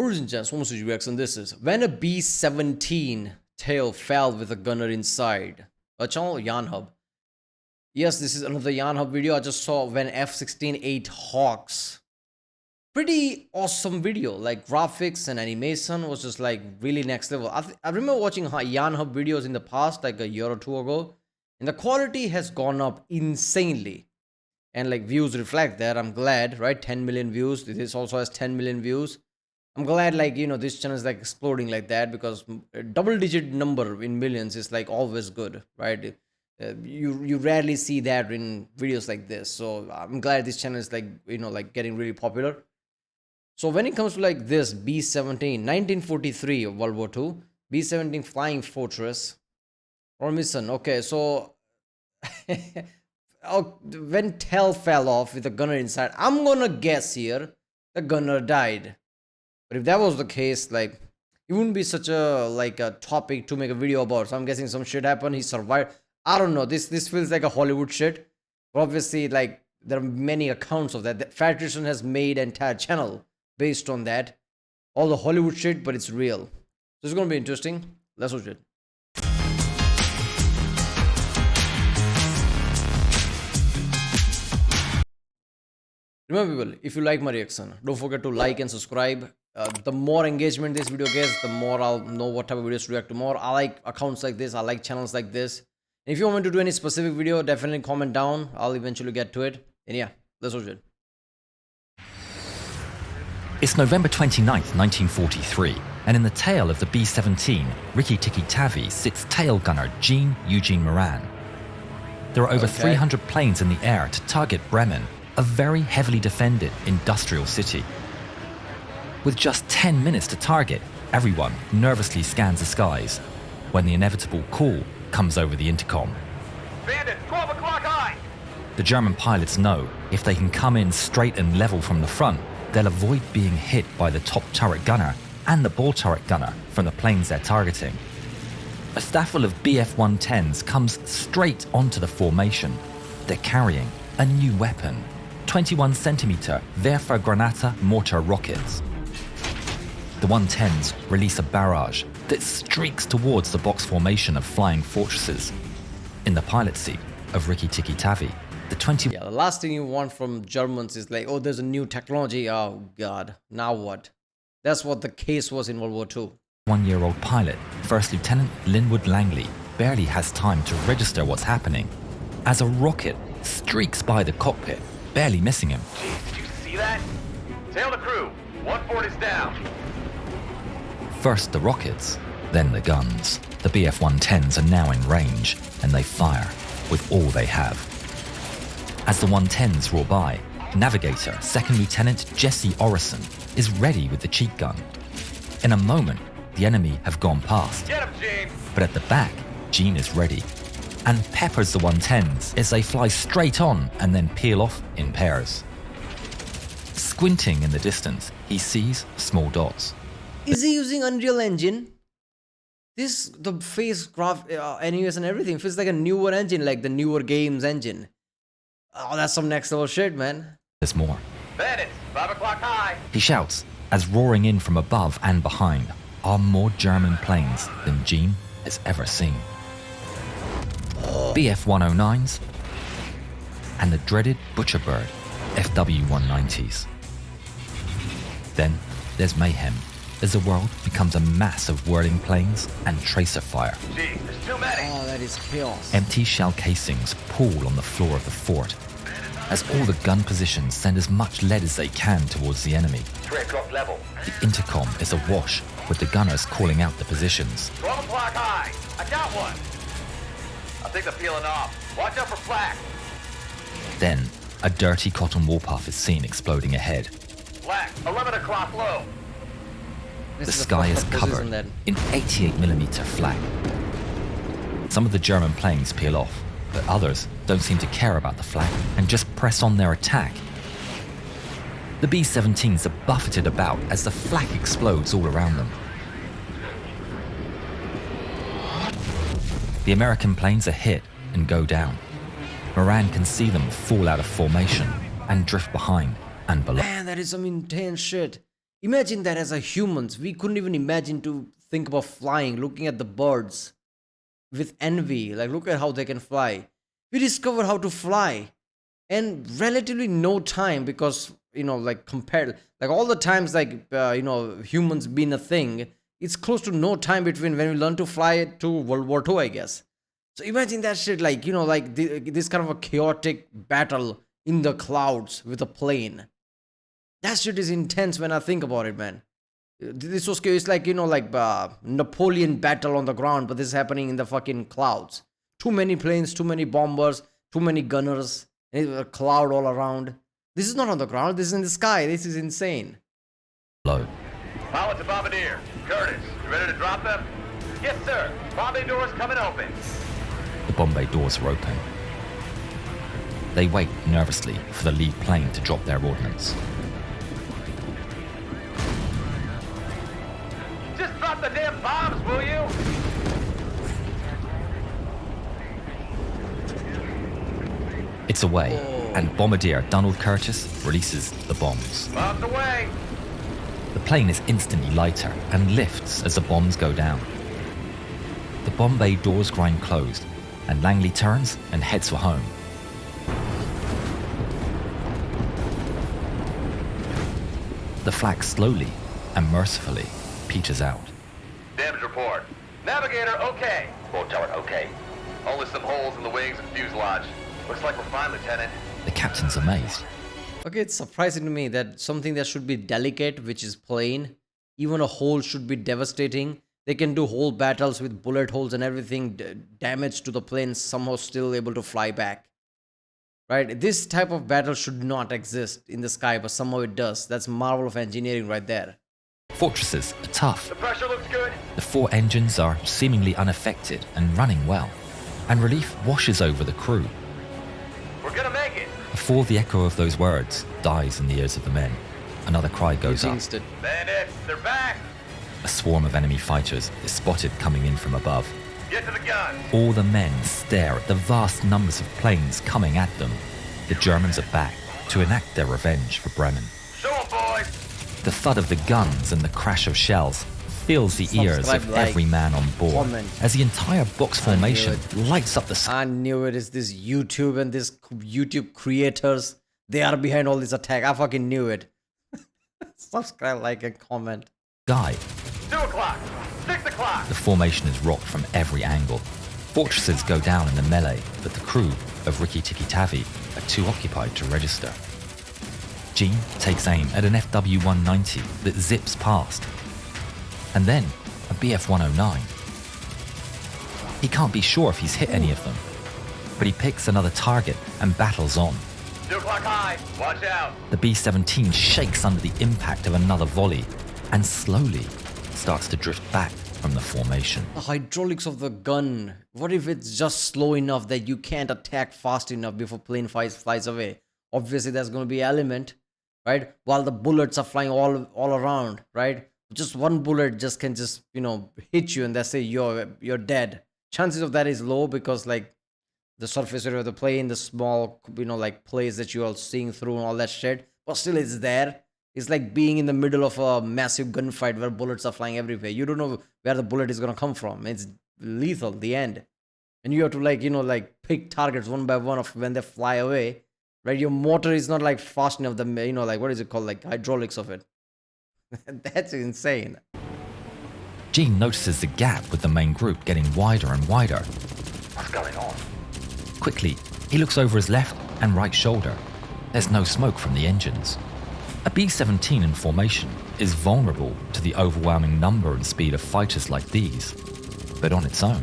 Origin Chance, almost reaction. This is when a B-17 tail fell with a gunner inside. A channel Yarnhub. Yes, this is another Yarnhub video. I just saw when F-16 ate hawks. Pretty awesome video. Like graphics and animation was just like really next level. I remember watching Yarnhub videos in the past, like a year or two ago, and the quality has gone up insanely. And like views reflect that. I'm glad, right? 10 million views. This also has 10 million views. I'm glad, like, you know, this channel is like exploding like that, because a double digit number in millions is like always good, right? You rarely see that in videos like this. So I'm glad this channel is like, you know, like getting really popular. So when it comes to like this B-17, 1943 of World War II, B-17 Flying Fortress or mission. Okay, so when tail fell off with the gunner inside, I'm gonna guess here the gunner died. But if that was the case, like, it wouldn't be such a like a topic to make a video about. So I'm guessing some shit happened. He survived. I don't know. This feels like a Hollywood shit. But obviously, like, there are many accounts of that. Federation has made an entire channel based on that. All the Hollywood shit, but it's real. So it's gonna be interesting. Let's watch it. Remember, people, if you like my reaction, don't forget to like and subscribe. The more engagement this video gets, the more I'll know what type of videos to react to more. I like accounts like this. I like channels like this. And if you want me to do any specific video, definitely comment down. I'll eventually get to it. And yeah, let's watch it. It's November 29th, 1943, and in the tail of the B-17, Rikki Tikki Tavi sits tail gunner Jean Eugene Moran. There are over 300 planes in the air to target Bremen, a very heavily defended industrial city. With just 10 minutes to target, everyone nervously scans the skies when the inevitable call comes over the intercom. Bandit, 12 o'clock high! The German pilots know if they can come in straight and level from the front, they'll avoid being hit by the top turret gunner and the ball turret gunner from the planes they're targeting. A staffel of Bf-110s comes straight onto the formation. They're carrying a new weapon, 21cm Werfergranate mortar rockets. The 110s release a barrage that streaks towards the box formation of flying fortresses. In the pilot seat of Rikki Tikki Tavi, the 20... Yeah, the last thing you want from Germans is like, oh, there's a new technology. Oh, God. Now what? That's what the case was in World War II. 1-year-old pilot, First Lieutenant Linwood Langley, barely has time to register what's happening as a rocket streaks by the cockpit, barely missing him. Jeez, did you see that? Tail the crew. 1 is down. First the rockets, then the guns. The Bf-110s are now in range, and they fire with all they have. As the 110s roar by, Navigator Second Lieutenant Jesse Orison is ready with the cheat gun. In a moment, the enemy have gone past. Get him, Gene! But at the back, Gene is ready and peppers the 110s as they fly straight on and then peel off in pairs. Squinting in the distance, he sees small dots. Is he using Unreal Engine? The face graph, animation and everything feels like a newer engine, like the newer games engine. Oh, that's some next level shit, man. There's more. Bandits, 5 o'clock high! He shouts as roaring in from above and behind are more German planes than Gene has ever seen. Bf-109s and the dreaded Butcherbird FW-190s. Then there's mayhem as the world becomes a mass of whirling planes and tracer fire. Gee, there's too many! Oh, that is chaos. Empty shell casings pool on the floor of the fort as all the gun positions send as much lead as they can towards the enemy. 3 o'clock level. The intercom is awash with the gunners calling out the positions. 12 o'clock high! I got one! I think they're peeling off. Watch out for flak! Then, a dirty cotton wool puff is seen exploding ahead. Flak, 11 o'clock low! The sky is covered in 88mm flak. Some of the German planes peel off, but others don't seem to care about the flak and just press on their attack. The B-17s are buffeted about as the flak explodes all around them. The American planes are hit and go down. Moran can see them fall out of formation and drift behind and below. Man, that is some intense shit. Imagine that as a humans, we couldn't even imagine to think about flying, looking at the birds with envy. Like, look at how they can fly. We discover how to fly and relatively no time because, like compared, like all the times, like, humans being a thing, it's close to no time between when we learn to fly to World War II, I guess. So imagine that shit, like, like this kind of a chaotic battle in the clouds with a plane. That shit is intense when I think about it, man. This was it's like, like Napoleon battle on the ground, but this is happening in the fucking clouds. Too many planes, too many bombers, too many gunners, and a cloud all around. This is not on the ground, this is in the sky. This is insane. Low. Pilot to Bombardier. Curtis, you ready to drop them? Yes, sir. Bombay doors coming open. The bomb bay doors are open. They wait nervously for the lead plane to drop their ordnance. Just drop the damn bombs, will you? It's away, and Bombardier Donald Curtis releases the bombs. Bombs away. The plane is instantly lighter and lifts as the bombs go down. The bomb bay doors grind closed, and Langley turns and heads for home. The flak slowly and mercifully peters out. Damage report. Navigator, okay. Roll tower, okay. Only some holes in the wings and fuselage. Looks like we're fine, Lieutenant. The captain's amazed. Okay, it's surprising to me that something that should be delicate, which is plane, even a hole should be devastating. They can do whole battles with bullet holes and everything, damage to the plane, somehow still able to fly back. Right? This type of battle should not exist in the sky, but somehow it does. That's marvel of engineering right there. Fortresses are tough. The pressure looks good. The 4 engines are seemingly unaffected and running well, and relief washes over the crew. We're gonna make it. Before the echo of those words dies in the ears of the men, another cry goes up. Bandits, they're back. A swarm of enemy fighters is spotted coming in from above. Get to the guns. All the men stare at the vast numbers of planes coming at them. The Germans are back to enact their revenge for Bremen. Show 'em, boys. The thud of the guns and the crash of shells fills the ears of every man on board comment. as the entire box formation lights up the sky. I knew it is this YouTube and this YouTube creators. They are behind all this attack. I fucking knew it. Subscribe, like, and comment. 2 o'clock. 6 o'clock. The formation is rocked from every angle. Fortresses go down in the melee, but the crew of Rikki Tikki Tavi are too occupied to register. Gene takes aim at an FW-190 that zips past, and then a BF-109. He can't be sure if he's hit any of them, but he picks another target and battles on. 2 o'clock high. Watch out. The B-17 shakes under the impact of another volley and slowly starts to drift back from the formation. The hydraulics of the gun. What if it's just slow enough that you can't attack fast enough before plane flies away? Obviously, there's going to be element, right? While the bullets are flying all around, right? Just one bullet just can hit you and they say you're dead. Chances of that is low because like the surface area of the plane, the small like place that you are seeing through and all that shit, but still it's there. It's like being in the middle of a massive gunfight where bullets are flying everywhere. You don't know where the bullet is gonna come from. It's lethal, the end. And you have to like pick targets one by one of when they fly away. Right? Your motor is not like fast enough, like what is it called? Like hydraulics of it. That's insane. Gene notices the gap with the main group getting wider and wider. What's going on? Quickly, he looks over his left and right shoulder. There's no smoke from the engines. A B-17 in formation is vulnerable to the overwhelming number and speed of fighters like these, but on its own,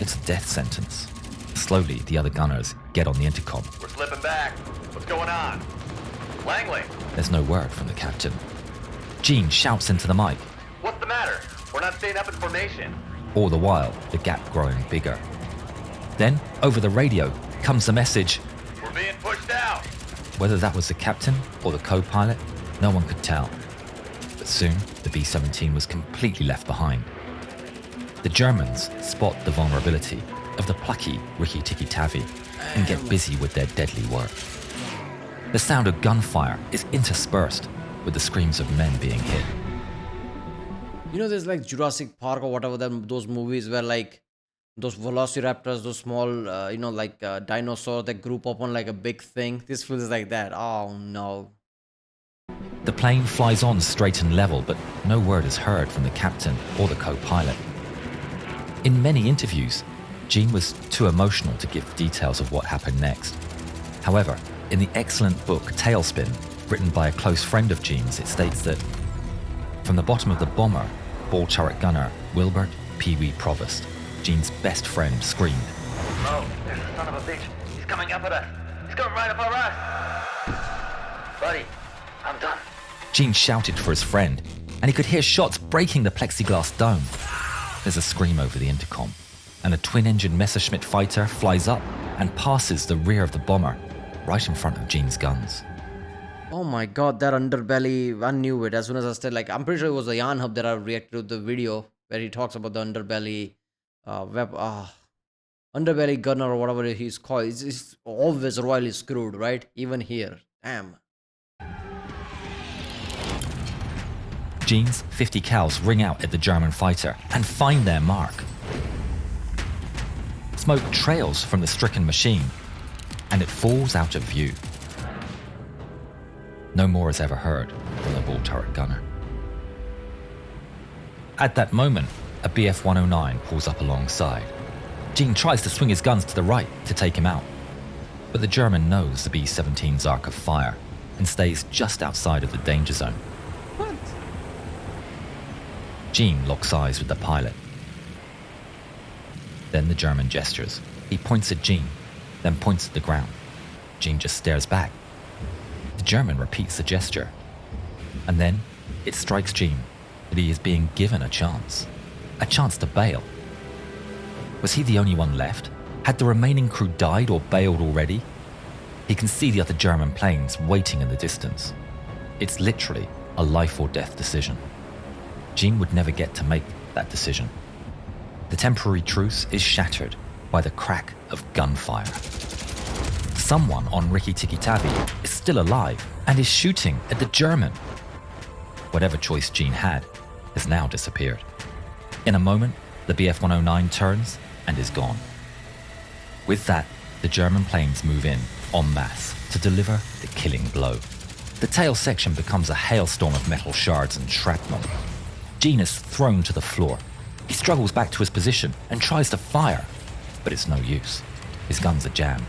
it's a death sentence. Slowly, the other gunners get on the intercom. We're slipping back. What's going on? Langley, There's no word from the captain. Gene shouts into the mic, what's the matter? We're not staying up in formation. all the while the gap growing bigger. Then, over the radio, comes the message. We're being pushed out. Whether that was the captain or the co-pilot, no one could tell. But soon, the B-17 was completely left behind. The Germans spot the vulnerability of the plucky Rikki Tikki Tavi and get busy with their deadly work. The sound of gunfire is interspersed with the screams of men being hit. You know, there's like Jurassic Park or whatever, those movies where like those velociraptors, those small, dinosaur that group up on like a big thing. This feels like that. Oh no. The plane flies on straight and level, but no word is heard from the captain or the co-pilot. In many interviews, Gene was too emotional to give details of what happened next. However, in the excellent book Tailspin, written by a close friend of Gene's, it states that from the bottom of the bomber, ball turret gunner Wilbert Pee Wee Provost, Gene's best friend, screamed, "Oh, there's a son of a bitch. He's coming up at us. He's coming right up our ass. Buddy, I'm done." Gene shouted for his friend, and he could hear shots breaking the plexiglass dome. There's a scream over the intercom, and a twin-engine Messerschmitt fighter flies up and passes the rear of the bomber, right in front of Gene's guns. Oh my god, that underbelly, I knew it as soon as I said, like, I'm pretty sure it was the Yarnhub that I reacted to the video where he talks about the underbelly, underbelly gunner or whatever he's called. It's always royally screwed, right? Even here. Damn. Gene's 50 cals ring out at the German fighter and find their mark. Smoke trails from the stricken machine, and it falls out of view. No more is ever heard from the ball turret gunner. At that moment, a Bf-109 pulls up alongside. Gene tries to swing his guns to the right to take him out, but the German knows the B-17's arc of fire and stays just outside of the danger zone. What? Gene locks eyes with the pilot. Then the German gestures. He points at Gene, then points at the ground. Gene just stares back. The German repeats the gesture. And then it strikes Gene that he is being given a chance to bail. Was he the only one left? Had the remaining crew died or bailed already? He can see the other German planes waiting in the distance. It's literally a life or death decision. Gene would never get to make that decision. The temporary truce is shattered by the crack of gunfire. Someone on Rikki Tikki Tavi is still alive and is shooting at the German. Whatever choice Gene had has now disappeared. In a moment, the Bf-109 turns and is gone. With that, the German planes move in en masse to deliver the killing blow. The tail section becomes a hailstorm of metal shards and shrapnel. Gene is thrown to the floor. He struggles back to his position and tries to fire, but it's no use. His guns are jammed.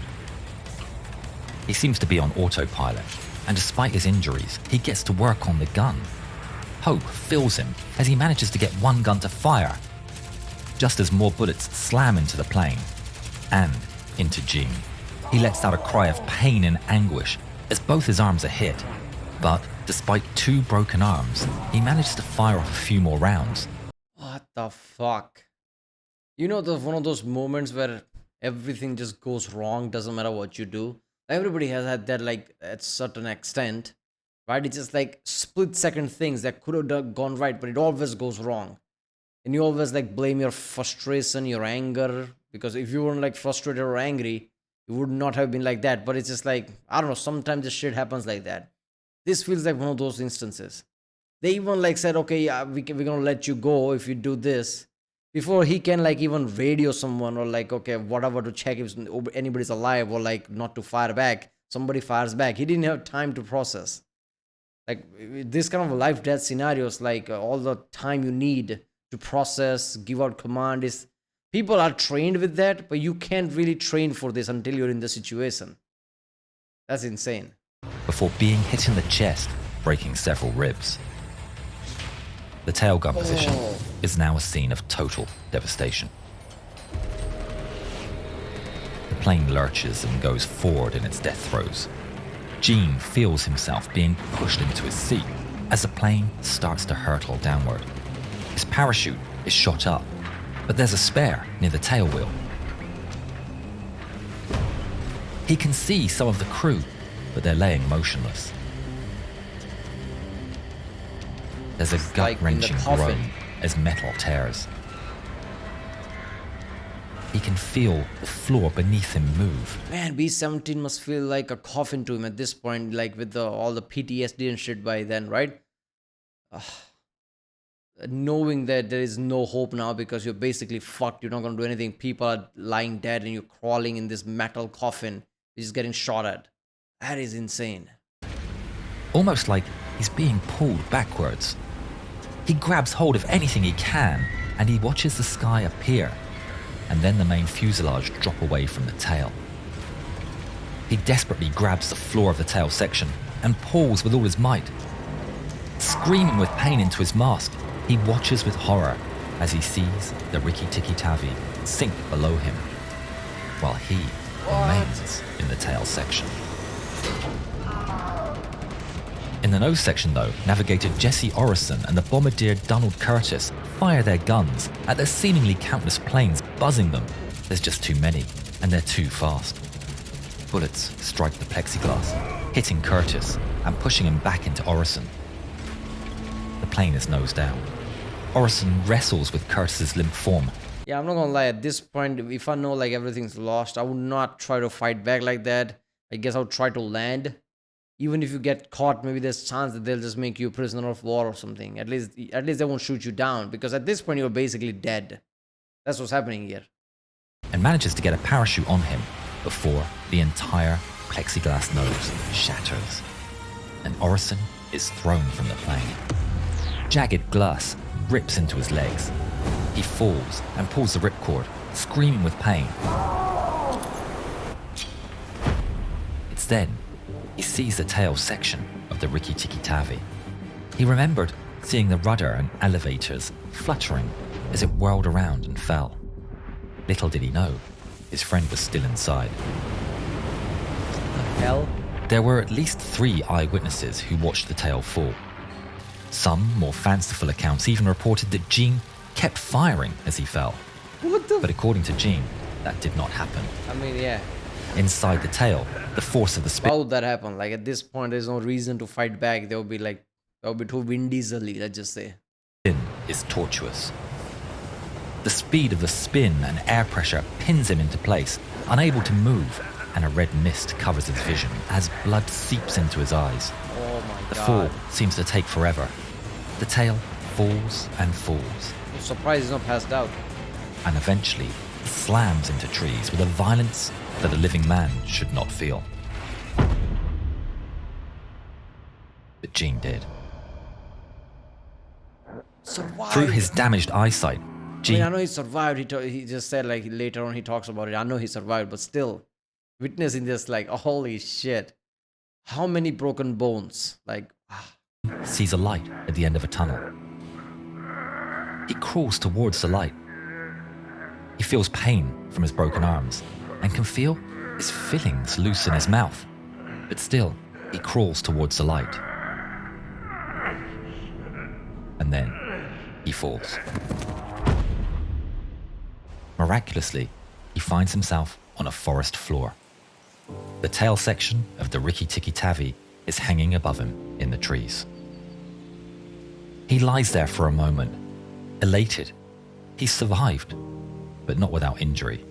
He seems to be on autopilot, and despite his injuries, he gets to work on the gun. Hope fills him as he manages to get one gun to fire, just as more bullets slam into the plane and into Gene. He lets out a cry of pain and anguish as both his arms are hit, but despite 2 broken arms, he manages to fire off a few more rounds. What the fuck? You know, one of those moments where everything just goes wrong, doesn't matter what you do. Everybody has had that, like, at a certain extent, right? It's just like split-second things that could have gone right, but it always goes wrong. And you always, like, blame your frustration, your anger, because if you weren't, like, frustrated or angry, it would not have been like that. But it's just like, I don't know, sometimes this shit happens like that. This feels like one of those instances. They even, like, said, okay, yeah, we're gonna let you go if you do this, before he can, like, even radio someone or, like, okay, whatever, to check if anybody's alive or, like, not to fire back. Somebody fires back. He didn't have time to process. Like, this kind of life-death scenarios, like, all the time you need to process, give out command is... People are trained with that, but you can't really train for this until you're in the situation. That's insane. Before being hit in the chest, breaking several ribs. The tail gun position is now a scene of total devastation. The plane lurches and goes forward in its death throes. Gene feels himself being pushed into his seat as the plane starts to hurtle downward. His parachute is shot up, but there's a spare near the tail wheel. He can see some of the crew, but they're laying motionless. There's a gut-wrenching groan as metal tears. he can feel the floor beneath him move. Man, B-17 must feel like a coffin to him at this point, like with all the PTSD and shit by then, right? Knowing that there is no hope now because you're basically fucked, you're not gonna do anything. People are lying dead and you're crawling in this metal coffin, which is getting shot at. That is insane. Almost like he's being pulled backwards. He grabs hold of anything he can and he watches the sky appear, and then the main fuselage drop away from the tail. He desperately grabs the floor of the tail section and pulls with all his might. Screaming with pain into his mask, he watches with horror as he sees the Rikki-Tikki-Tavi sink below him, while he remains in the tail section. In the nose section though, Navigator Jesse Orison and the bombardier Donald Curtis fire their guns at the seemingly countless planes buzzing them. There's just too many, and they're too fast. Bullets strike the plexiglass, hitting Curtis and pushing him back into Orison. The plane is nose down. Orison wrestles with Curtis's limp form. Yeah, I'm not gonna lie, at this point, if I know like everything's lost, I would not try to fight back like that. I guess I would try to land. Even if you get caught, maybe there's a chance that they'll just make you a prisoner of war or something. At least they won't shoot you down, because at this point you're basically dead. That's what's happening here. And manages to get a parachute on him before the entire plexiglass nose shatters, and Orison is thrown from the plane. Jagged glass rips into his legs. He falls and pulls the ripcord, screaming with pain. It's then he sees the tail section of the Rikki-Tikki-Tavi. He remembered seeing the rudder and elevators fluttering as it whirled around and fell. Little did he know, his friend was still inside. The hell? There were at least 3 eyewitnesses who watched the tail fall. Some more fanciful accounts even reported that Gene kept firing as he fell. What the? But according to Gene, that did not happen. I mean, yeah. Inside the tail, the force of the Why would that happen? Like at this point, there's no reason to fight back. There would be too Vin Diesel-y, let's just say. spin is tortuous. The speed of the spin and air pressure pins him into place, unable to move, and a red mist covers his vision as blood seeps into his eyes. Oh my The god. fall seems to take forever. The tail falls and falls, I'm surprised he's not passed out. and eventually slams into trees with a violence that a living man should not feel. But Gene did. Survived. Through his damaged eyesight, I mean, I Gene know he survived. He just said like later on he talks about it. I know he survived, but still, witnessing this like, oh, holy shit, how many broken bones? Like, sees a light at the end of a tunnel. He crawls towards the light. He feels pain from his broken arms and can feel his fillings loose in his mouth. But still, he crawls towards the light. And then he falls. Miraculously, he finds himself on a forest floor. The tail section of the Rikki-Tikki-Tavi is hanging above him in the trees. He lies there for a moment, elated. He survived, but not without injury.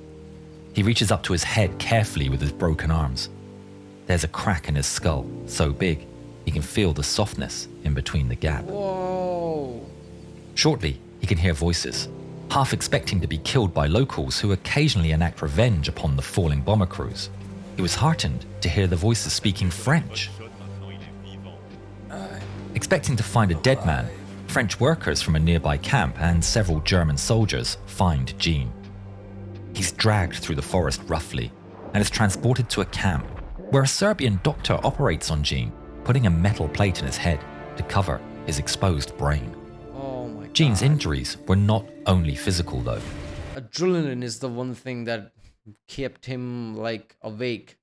He reaches up to his head carefully with his broken arms. There's a crack in his skull, so big he can feel the softness in between the gap. whoa. Shortly, he can hear voices, half expecting to be killed by locals who occasionally enact revenge upon the falling bomber crews. He was heartened to hear the voices speaking French. Expecting to find a dead man, French workers from a nearby camp and several German soldiers find Gene. He's dragged through the forest roughly and is transported to a camp where a Serbian doctor operates on Gene, putting a metal plate in his head to cover his exposed brain. Oh my god. Gene's injuries were not only physical though. Adrenaline is the one thing that kept him like awake.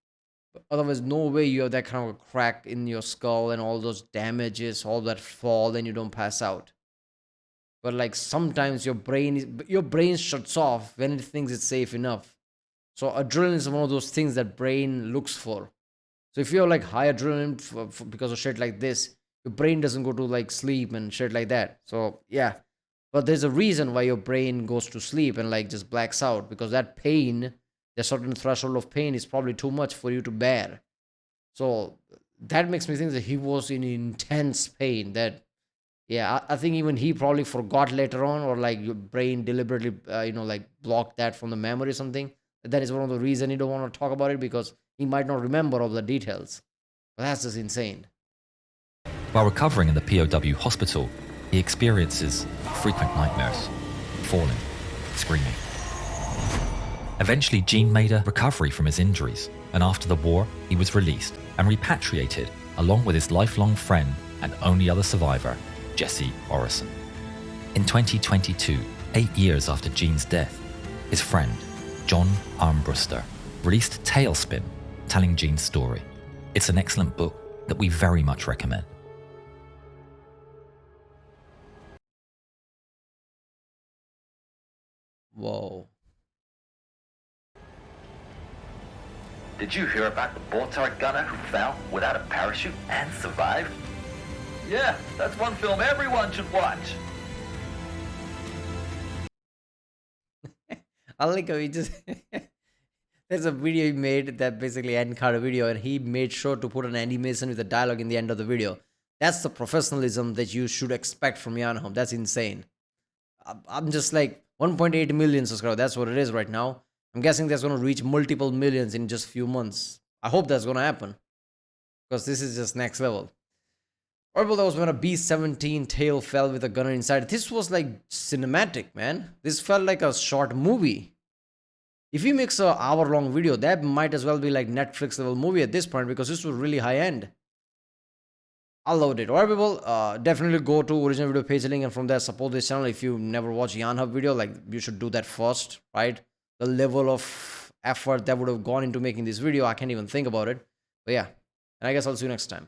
Otherwise, no way you have that kind of a crack in your skull and all those damages, all that fall, and you don't pass out. But like sometimes your brain shuts off when it thinks it's safe enough. So adrenaline is one of those things that brain looks for. So if you have like high adrenaline because of shit like this, your brain doesn't go to like sleep and shit like that. So yeah, But there's a reason why your brain goes to sleep and like just blacks out, because that pain, the certain threshold of pain is probably too much for you to bear. So that makes me think that he was in intense pain. That, yeah, I think even he probably forgot later on, or like your brain deliberately, like blocked that from the memory or something. That is one of the reasons he don't want to talk about it, because he might not remember all the details. But that's just insane. While recovering in the POW hospital, he experiences frequent nightmares, falling, screaming. Eventually, Gene made a recovery from his injuries, and after the war, he was released and repatriated along with his lifelong friend and only other survivor, Jesse Orison. In 2022, 8 years after Gene's death, his friend, John Armbruster, released Tailspin, telling Gene's story. It's an excellent book that we very much recommend. Whoa. Did you hear about the ball turret gunner who fell without a parachute and survived? Yeah, that's one film everyone should watch. I like how he just there's a video he made, that basically end card video, and he made sure to put an animation with a dialogue in the end of the video. That's the professionalism that you should expect from Yarnhub. That's insane. I'm just like 1.8 million subscribers. That's what it is right now. I'm guessing that's going to reach multiple millions in just few months. I hope that's going to happen, because this is just next level. Well, that was when a B-17 tail fell with a gunner inside. This was like cinematic, man. This felt like a short movie. If he makes an hour-long video, that might as well be like Netflix level movie at this point, because this was really high end. I loved it. Alright, people, definitely go to original video page link, and from there support this channel. If you never watched Yarnhub video, like, you should do that first, right? The level of effort that would have gone into making this video, I can't even think about it. But yeah, and I guess I'll see you next time.